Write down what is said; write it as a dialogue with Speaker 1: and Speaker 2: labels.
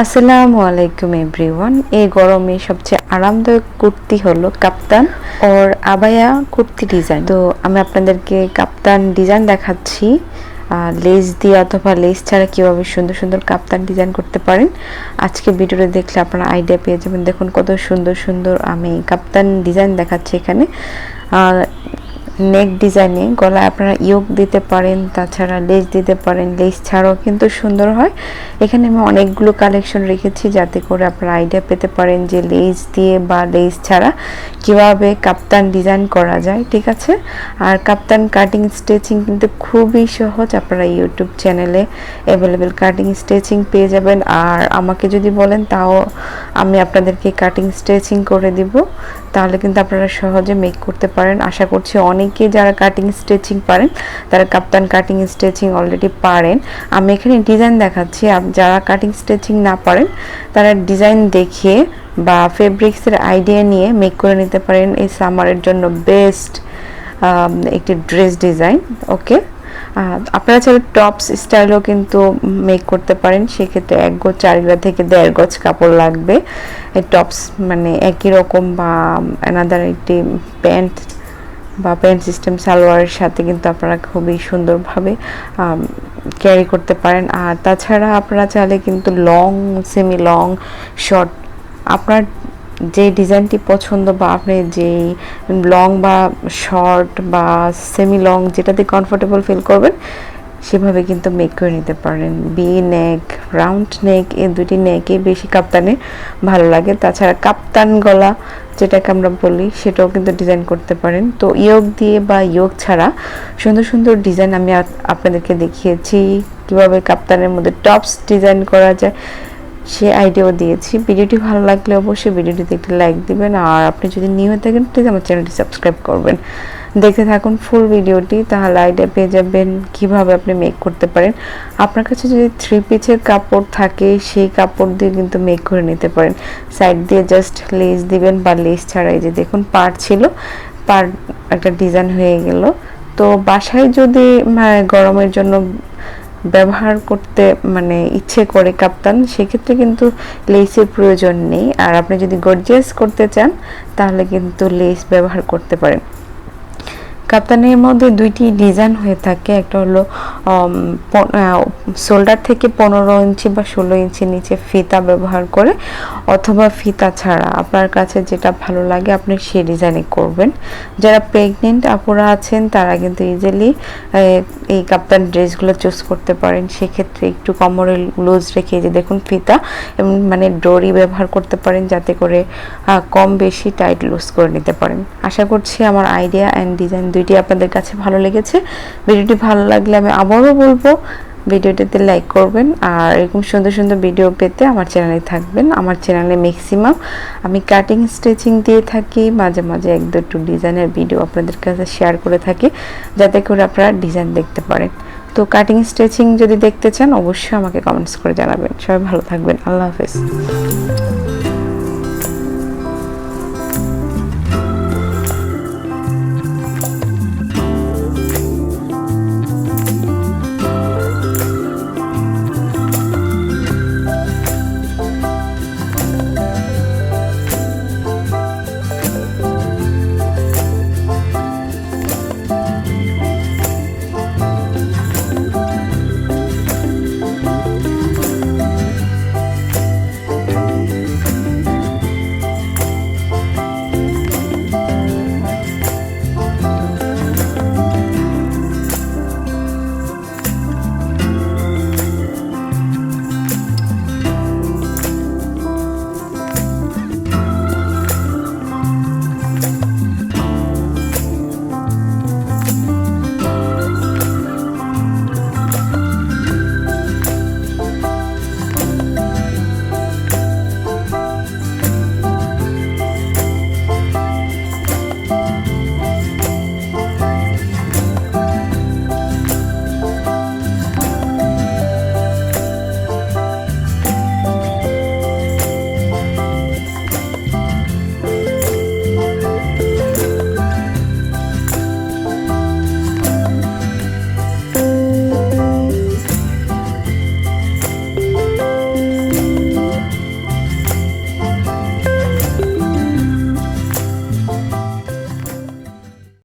Speaker 1: আসসালামু আলাইকুম এভরিওয়ান। এই গরমে সবচেয়ে আরামদায়ক কুর্তি হলো কাপ্তান ওর আবায়া কুর্তি ডিজাইন। তো আমি আপনাদেরকে কাপ্তান ডিজাইন দেখাচ্ছি, লেস দিয়ে অথবা লেস ছাড়া কীভাবে সুন্দর সুন্দর কাপ্তান ডিজাইন করতে পারেন। আজকে ভিডিওটা দেখলে আপনারা আইডিয়া পেয়ে যাবেন। দেখুন কত সুন্দর সুন্দর আমি কাপ্তান ডিজাইন দেখাচ্ছি এখানে। নেক ডিজাইনে গলায় আপনারা ইয়োক দিতে পারেন, তাছাড়া লেস দিতে পারেন, লেস ছাড়াও কিন্তু সুন্দর হয়। এখানে আমি অনেকগুলো কালেকশন রেখেছি যাতে করে আপনারা আইডিয়া পেতে পারেন যে লেস দিয়ে বা লেস ছাড়া কিভাবে কাপ্তান ডিজাইন করা যায়, ঠিক আছে। আর কাপ্তান কাটিং স্টিচিং কিন্তু খুবই সহজ, আপনারা ইউটিউব চ্যানেলে অ্যাভেলেবেল কাটিং স্টিচিং পেয়ে যাবেন। আর আমাকে যদি বলেন তাও আমি আপনাদেরকে কাটিং স্টিচিং করে দিব, তাহলে কিন্তু আপনারা সহজে মেক করতে পারেন। আশা করছি অনেকে যারা কাটিং স্টিচিং পারেন তারা কাপ্তান কাটিং স্টিচিং অলরেডি পারেন। আমি এখানে ডিজাইন দেখাচ্ছি, যারা কাটিং স্টিচিং না পারেন তারা ডিজাইন দেখিয়ে বা ফেব্রিক্সের আইডিয়া নিয়ে মেক করে নিতে পারেন। এই সামারের জন্য বেস্ট একটি ড্রেস ডিজাইন। ওকে, আপনারা চাইলে টপস স্টাইলও কিন্তু মেক করতে পারেন। সেক্ষেত্রে 1 গজ 4 গজ থেকে 1.5 গজ কাপড় লাগবে। এই টপস মানে একই রকম বা অ্যানাদার একটি প্যান্ট বা প্যান্ট সিস্টেম সালোয়ারের সাথে কিন্তু আপনারা খুবই সুন্দরভাবে ক্যারি করতে পারেন। আর তাছাড়া আপনারা চাইলে কিন্তু লং, সেমি লং, শর্ট, আপনার যে ডিজাইনটি পছন্দ বা আপনি যেই লং বা শর্ট বা সেমি লং যেটাতে কমফোর্টেবল ফিল করবেন সেভাবে কিন্তু মেক করে নিতে পারেন। বি নেক, রাউন্ড নেক, এই দুটি নেকে বেশি কাপ্তানে ভালো লাগে। তাছাড়া কাপ্তান গলা যেটাকে আমরা বলি সেটাও কিন্তু ডিজাইন করতে পারেন। তো ইয়োক দিয়ে বা ইয়োক ছাড়া সুন্দর সুন্দর ডিজাইন আমি আপনাদেরকে দেখিয়েছি, কিভাবে কাপ্তানের মধ্যে টপস ডিজাইন করা যায় সে আইডিয়াও দিয়েছি। ভিডিওটি ভালো লাগলে অবশ্যই ভিডিওটিতে একটি লাইক দিবেন। আর আপনি যদি নিউ হয়ে থাকেন প্লিজ আমার চ্যানেলটি সাবস্ক্রাইব করবেন। দেখতে থাকুন ফুল ভিডিওটি, তাহলে আইডিয়া পেয়ে যাবেন কিভাবে আপনি মেক করতে পারেন। আপনার কাছে যদি 3 পিসের কাপড় থাকে সেই কাপড় দিয়ে কিন্তু মেক করে নিতে পারেন। সাইড দিয়ে জাস্ট লেস দিবেন বা লেস ছাড়াই, যে দেখুন পার্ট ছিল, পার্ট একটা ডিজাইন হয়ে গেল। তো বাসায় যদি গরমের জন্য ব্যবহার করতে ইচ্ছে করে কাপ্তান, সেক্ষেত্রে কিন্তু লেসের প্রয়োজন নেই। আর আপনি যদি গর্জিয়াস করতে চান তাহলে কিন্তু লেস ব্যবহার করতে পারেন। কাপ্তানের মধ্যে 2টি ডিজাইন হয়ে থাকে, একটা হলো শোল্ডার থেকে 15 ইঞ্চি বা 16 ইঞ্চি নিচে ফিতা ব্যবহার করে, অথবা ফিতা ছাড়া আপনার কাছে যেটা ভালো লাগে আপনি সেই ডিজাইনে করবেন। যারা প্রেগনেন্ট আপুরা আছেন তারা কিন্তু ইজিলি এই কাপ্তান ড্রেসগুলো চুজ করতে পারেন। সেক্ষেত্রে একটু কোমরে লুজ রেখে, যে দেখুন ফিতা এবং ডোরি ব্যবহার করতে পারেন যাতে করে কম বেশি টাইট লুজ করে নিতে পারেন। আশা করছি আমার আইডিয়া অ্যান্ড ডিজাইন দুইটি আপনাদের কাছে ভালো লেগেছে। ভিডিওটি ভালো লাগলে আমি আবারও বলবো ভিডিওটিতে লাইক করবেন। আর এরকম সুন্দর সুন্দর ভিডিও পেতে আমার চ্যানেলে থাকবেন। আমার চ্যানেলে ম্যাক্সিমাম আমি কাটিং স্টিচিং দিয়ে থাকি, মাঝে মাঝে 1-2 ডিজাইনের ভিডিও আপনাদের কাছে শেয়ার করে থাকি যাতে করে আপনারা ডিজাইন দেখতে পারেন। তো কাটিং স্টিচিং যদি দেখতে চান অবশ্যই আমাকে কমেন্টস করে জানাবেন। সবাই ভালো থাকবেন। আল্লাহ হাফেজ।